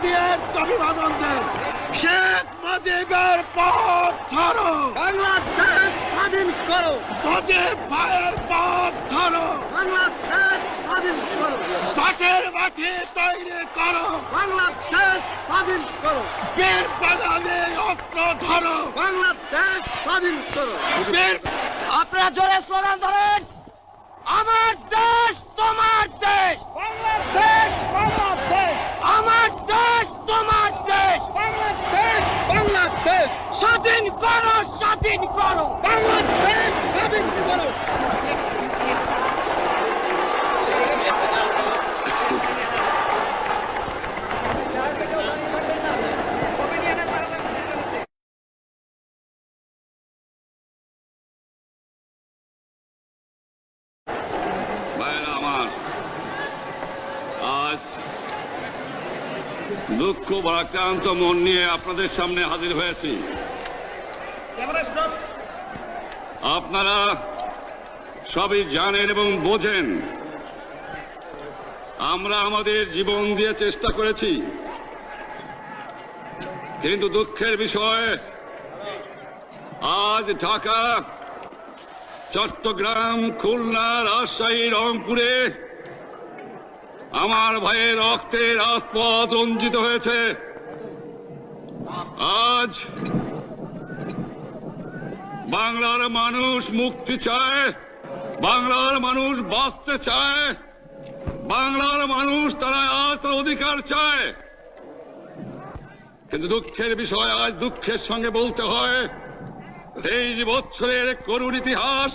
দিয়ে অভিবাদন দেন। শেখ মুজিবের পথ ধরো, বাংলাদেশ স্বাধীন করো, মুজিব ভাইয়ের পথ ধরো, বাংলাদেশ স্বাধীন করো, পাশের মাঠে তৈরি করো, বাংলাদেশ স্বাধীন করো, বীর বাঙালি অস্ত্র ধরো, বাংলাদেশ স্বাধীন করো। বীর আপনারা জোরে স্লোগান ধরেন, আমার দেশ তোমার দেশ, বাংলাদেশ বাংলাদেশ, আমার দেশ তোমার দেশ, বাংলাদেশ বাংলাদেশ, স্বাধীন করো, স্বাধীন করো। বাংলাদেশ স্বাধীন করো। ভাইয়েরা আমার, আজ দুঃখ ভারাক্রান্ত মন নিয়ে আপনাদের সামনে হাজির হয়েছি। আপনারা সবই জানেন এবং বোঝেন আমরা আমাদের জীবন দিয়ে চেষ্টা করেছি, কিন্তু দুঃখের বিষয় আজ ঢাকা, চট্টগ্রাম, খুলনা, রাজশাহী, রংপুরে আমার ভাইয়ের রক্তে রাজপথ রঞ্জিত হয়েছে। আজ বাংলার মানুষ মুক্তি চায়, বাংলার মানুষ বাঁচতে চায়, বাংলার মানুষ তারা আজ তার অধিকার চায়। কিন্তু দুঃখের বিষয়, আজ দুঃখের সঙ্গে বলতে হয় 23 বছরের করুণ ইতিহাস,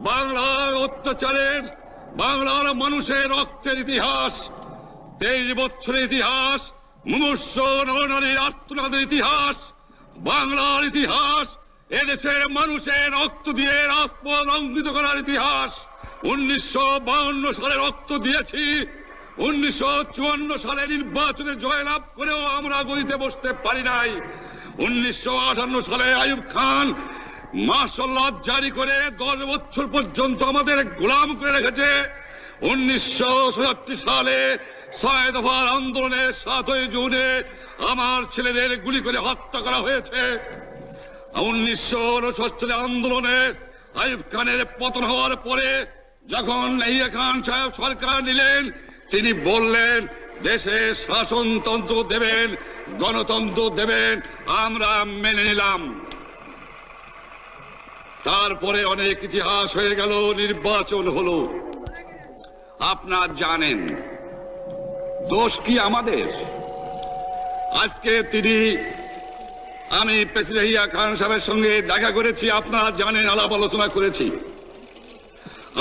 বাংলার অত্যাচারের, বাংলার মানুষের রক্তের ইতিহাস, 23 বছরের ইতিহাস, মুমূর্ষ নরনারীর আর্তনাদের ইতিহাস, বাংলার ইতিহাস, এদেশের মানুষের রক্ত দিয়ে রাজপথ রঞ্জিত করার ইতিহাস। 1952 সালে রক্ত দিয়েছি, 1954 সালে নির্বাচনে জয়লাভ করেও আমরা গদিতে বসতে পারি নাই। 1958 সালে আইয়ুব খান মার্শাল ল জারি করে 10 বছর পর্যন্ত আমাদের গোলাম করে রেখেছে। 1967 সালে 6 দফার আন্দোলনে 7ই জুনে আমার ছেলেদের গুলি করে হত্যা করা হয়েছে। 1969 সালে আন্দোলনে আইয়ুব খানের পতন হওয়ার পরে যখন ইয়াহিয়া খান সাহেব সরকার নিলেন, তিনি বললেন দেশে শাসনতন্ত্র দেবেন, গণতন্ত্র দেবেন, আমরা মেনে নিলাম। তারপরে অনেক ইতিহাস হয়ে গেল, নির্বাচন হলো। আপনারা জানেন দোষ কি আমাদের? আজকে আমি প্রেসিডেন্ট ইয়াহিয়া খান সাহেবের সঙ্গে দেখা করেছি, আপনারা জানেন, আলাপ আলোচনা করেছি।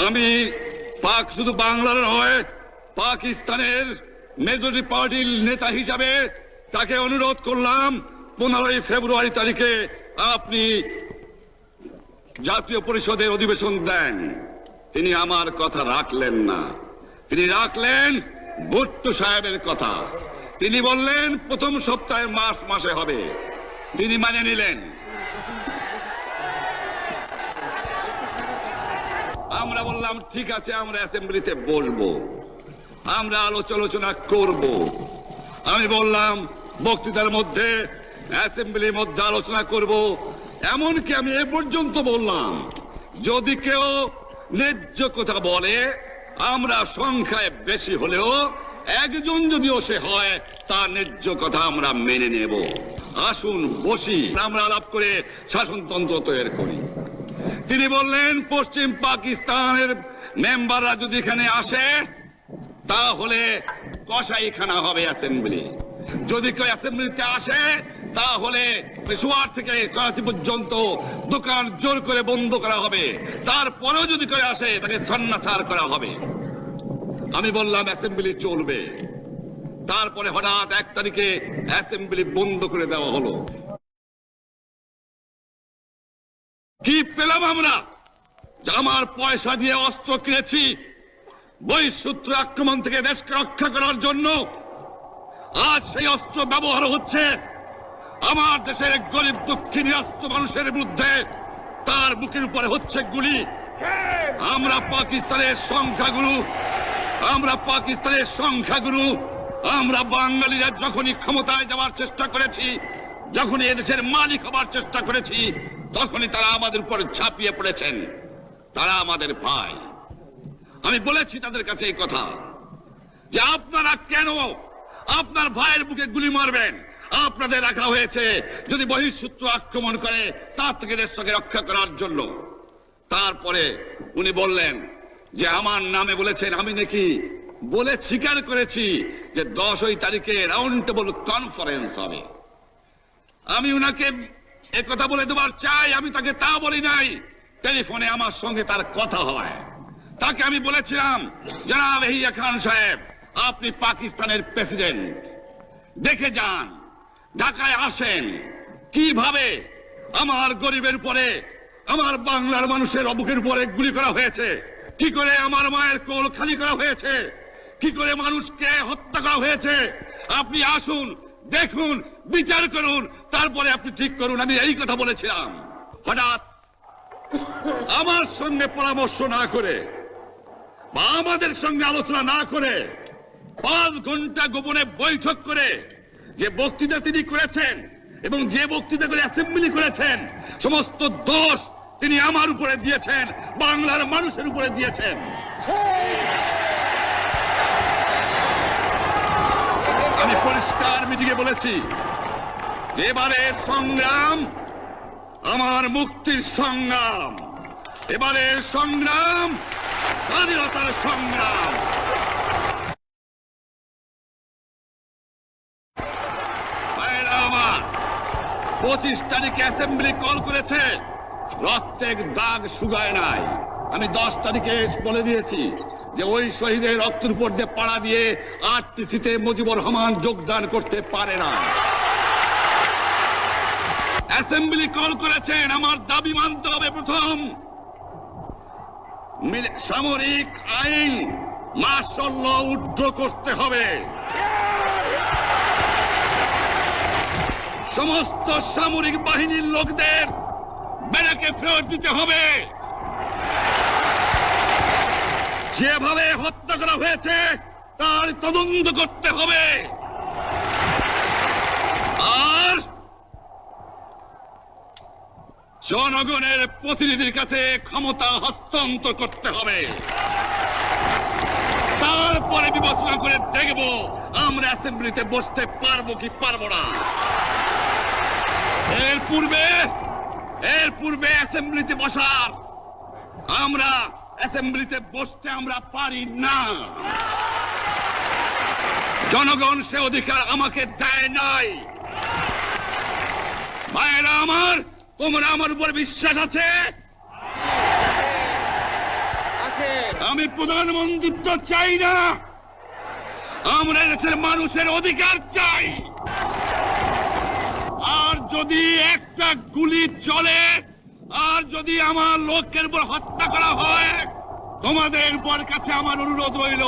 আমি শুধু বাংলার নয়, পাকিস্তানের মেজরিটি পার্টির নেতা হিসাবে তাকে অনুরোধ করলাম 15 ফেব্রুয়ারি তারিখে আপনি জাতীয় পরিষদের অধিবেশন দেন। তিনি আমার কথা রাখলেন না, তিনি রাখলেন ভুট্টো সাহেবের কথা। তিনি বললেন প্রথম সপ্তাহে মাসে হবে, তিনি মানে নিলেন। আমরা বললাম ঠিক আছে, আমরা অ্যাসেম্বলিতে বসবো, আমরা আলোচনা করব। আমি বললাম বক্তৃতার মধ্যে, অ্যাসেম্বলির মধ্যে আলোচনা করব। এমনকি আমি এ পর্যন্ত বললাম যদি কেউ ন্যায্য কথা বলে, আমরা সংখ্যায় বেশি হলেও একজন যদিও সে হয়, তার ন্যায্য কথা আমরা মেনে নেব। আসুন বসি, আমরা আলাপ করে শাসনতন্ত্র তৈরি করি। তিনি বললেন পশ্চিম পাকিস্তানের মেম্বাররা যদি এখানে আসে তাহলে কসাইখানা হবে অ্যাসেম্বলি। যদি কেউ অ্যাসেম্বলিতে আসে তাহলে পেশোয়ার থেকে করাচি পর্যন্ত দোকান জোর করে বন্ধ করা হবে, তারপরেও যদি কেউ আসে তাকে সন্ন্যাসার করা হবে। আমি বললাম অ্যাসেম্বলি চলবে। তারপরে হঠাৎ 1 তারিখে অ্যাসেম্বলি বন্ধ করে দেওয়া হলো। কি পেলাম আমরা? আমার পয়সা দিয়ে অস্ত্র কিনেছি বহিঃশত্রু আক্রমণ থেকে দেশকে রক্ষা করার জন্য। আজ সেই অস্ত্র ব্যবহার হচ্ছে আমার দেশের গরিব দুঃখিনী অস্ত্র মানুষের বিরুদ্ধে, তার বুকের উপরে হচ্ছে গুলি। আমরা পাকিস্তানের সংখ্যাগুরু আমরা বাঙালিরা যখনই ক্ষমতায় যাওয়ার চেষ্টা করেছি, যখনই এদেশের মালিক হবার চেষ্টা করেছি, তখনই তারা আমাদের উপর ঝাঁপিয়ে পড়েছেন। তারা আমাদের ভাই। আমি বলেছি তাদের কাছে এই কথা যে আপনারা কেন আপনার ভাইয়ের বুকে গুলি মারবেন? আপনাদের রাখা হয়েছে যদি বহিঃশত্রু আক্রমণ করে তার থেকে দেশকে রক্ষা করার জন্য। তারপরে উনি বললেন যে আমার নামে বলেছেন, আমি নাকি বলে স্বীকার করেছি যে 10 তারিখে রাউন্ড টেবল কনফারেন্স হবে। আমি উনাকে একথা বলে দেবার চাই, আমি তাকে তা বলি নাই। টেলিফোনে আমার সঙ্গে তার কথা হয়। তাকে আমি বলেছিলাম, জনাব ইয়াহিয়া খান সাহেব, আপনি পাকিস্তানের প্রেসিডেন্ট, দেখে যান, ঢাকায় আসেন কিভাবে আমার গরিবের উপরে, আমার বাংলার মানুষের বুকের উপরে গুলি করা হয়েছে, কি করে আমার মায়ের কোল খালি করা হয়েছে, কি করে মানুষকে হত্যা করা হয়েছে। আপনি আসুন, দেখুন, বিচার করুন, তারপরে আপনি ঠিক করুন। আমি এই কথা বলেছিলাম। হঠাৎ আমার সঙ্গে পরামর্শ না করে বা আমাদের সঙ্গে আলোচনা না করে 5 ঘন্টা গোপনে বৈঠক করে যে বক্তৃতা তিনি করেছেন এবং যে বক্তৃতা করে অ্যাসেম্বলি করেছেন, সমস্ত দোষ তিনি আমার উপরে দিয়েছেন, বাংলার মানুষের উপরে দিয়েছেন। আমি পরিষ্কার মিটিংয়ে বলেছি যে এবারের সংগ্রাম আমার মুক্তির সংগ্রাম, এবারের সংগ্রাম স্বাধীনতার সংগ্রাম। আমার 25 তারিখে অ্যাসেম্বলি কল করেছে, রক্তের দাগ শুকায় নাই। আমি 10 তারিখে বলে দিয়েছি যে ওই শহীদের রক্তের উপর দিয়ে পাড়া দিয়ে আরটিসিতে মুজিবুর রহমান যোগদান করতে পারে না। অ্যাসেম্বলি কল করেছেন, আমার দাবি মানতে হবে। প্রথম, সামরিক আইন মার্শাল ল উড্র করতে হবে। সমস্ত সামরিক বাহিনীর লোকদের ব্যারাকে ফেরত দিতে হবে। যেভাবে হত্যা করা হয়েছে তার তদন্ত করতে হবে। আর জনগণের প্রতিনিধির কাছে ক্ষমতা হস্তান্তর করতে হবে। তারপরে বিবেচনা করে দেখব আমরা অ্যাসেম্বলিতে বসতে পারবো কি পারবো না। এর পূর্বে অ্যাসেম্বলিতে বসার, আমরা অ্যাসেম্বলিতে বসতে আমরা পারি না। জনগণ সে অধিকার আমাকে দেয় নাই। ভাইয়েরা আমার, তোমরা আমার উপর বিশ্বাস আছে? আমি প্রধানমন্ত্রিত্ব চাই না, আমরা দেশের মানুষের অধিকার চাই। আর যদি একটা গুলি চলে, আর যদি আমার লোকের উপর হত্যা করা হয়, তোমাদের উপর কাছে আমার অনুরোধ রইল,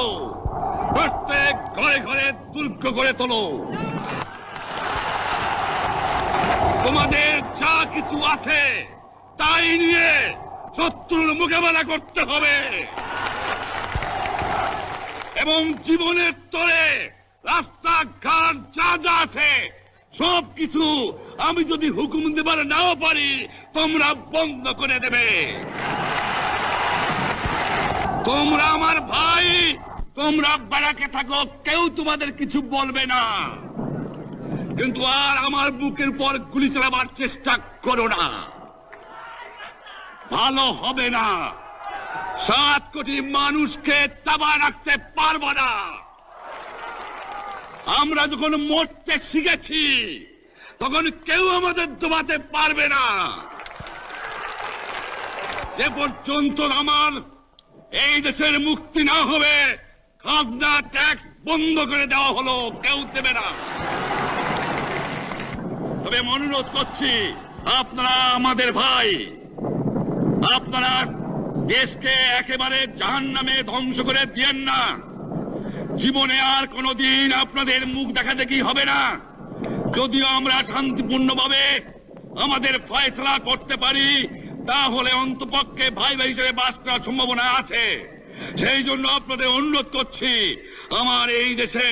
প্রত্যেক ঘরে ঘরে দুর্গ করে তোলো। তোমাদের যা কিছু আছে তাই নিয়ে শত্রুর মোকাবেলা করতে হবে এবং জীবনের তরে রাস্তাঘাট যা যা আছে সবকিছু আমি যদি হুকুম দেবার নাও পারি, তোমরা বন্ধ করে দেবে। তোমরা আমার ভাই, তোমরা ব্যারাকে থাকো, কেউ তোমাদের কিছু বলবে না, কিন্তু আর আমার বুকের উপর গুলি চালাবার চেষ্টা করো না, ভালো হবে না। 7 কোটি মানুষকে তাবা রাখতে পারবো না। আমরা যখন মরতে শিখেছি তখন কেউ আমাদের দবাতে পারবে না। যে পর্যন্ত আমার এই দেশের মুক্তি না হবে, খাজনা ট্যাক্স বন্ধ করে দেওয়া হলো, কেউ দেবে না। তবে অনুরোধ করছি, আপনারা আমাদের ভাই, আপনারা দেশকে একেবারে জাহান্নামে ধ্বংস করে দিয়েন না। জীবনে আর কোনোদিন আপনাদের মুখ দেখা দেখি হবে না। যদিও আমরা শান্তিপূর্ণভাবে আমাদের ফয়সালা করতে পারি, তাহলে অন্তপক্ষে ভাই ভাই হিসেবে বাস করার সম্ভাবনা আছে। সেই জন্য আপনাদের অনুরোধ করছি, আমার এই দেশে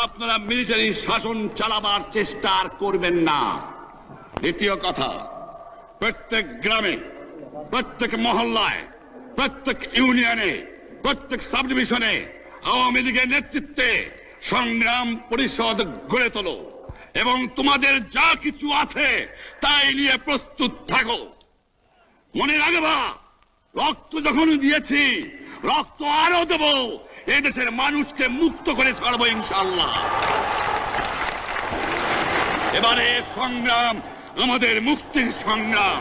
আপনারা মিলিটারি শাসন চালাবার চেষ্টা আর করবেন না। দ্বিতীয় কথা, প্রত্যেক গ্রামে, প্রত্যেক মহল্লায়, প্রত্যেক ইউনিয়নে, প্রত্যেক সাব ডিভিশনে আওয়ামী লীগের নেতৃত্বে সংগ্রাম পরিষদ গড়ে তোলো এবং তোমাদের যা কিছু আছে তাই নিয়ে প্রস্তুত থাকো। মনে রাখবা, রক্ত যখন দিয়েছি, রক্ত আরো দেব, এই দেশের মানুষকে মুক্ত করে ছাড়বো ইনশাআল্লাহ। এবারে সংগ্রাম আমাদের মুক্তির সংগ্রাম,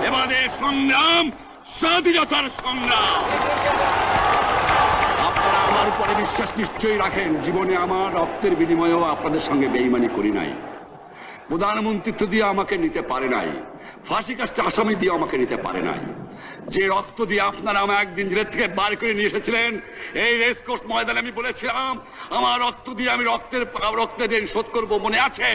এবারে সংগ্রাম স্বাধীনতার সংগ্রাম। আপনারা আমার উপরে বিশ্বাস নিশ্চয়ই রাখেন। জীবনে আমার রক্তের বিনিময়েও আপনাদের সঙ্গে বেঈমানি করি নাই। প্রধানমন্ত্রিত্ব দিয়ে আমাকে নিতে পারে নাই, ফাঁসি কাস্টে আসামি দিয়ে আমাকে নিতে পারে নাই। যে রক্ত দিয়ে আপনারা আমাকে একদিন জেলের থেকে বার করে নিয়ে এসেছিলেন, এই রেসকোর্স ময়দানে আমি বলেছিলাম আমার রক্ত দিয়ে আমি রক্তের ঋণ শোধ করবো, মনে আছে?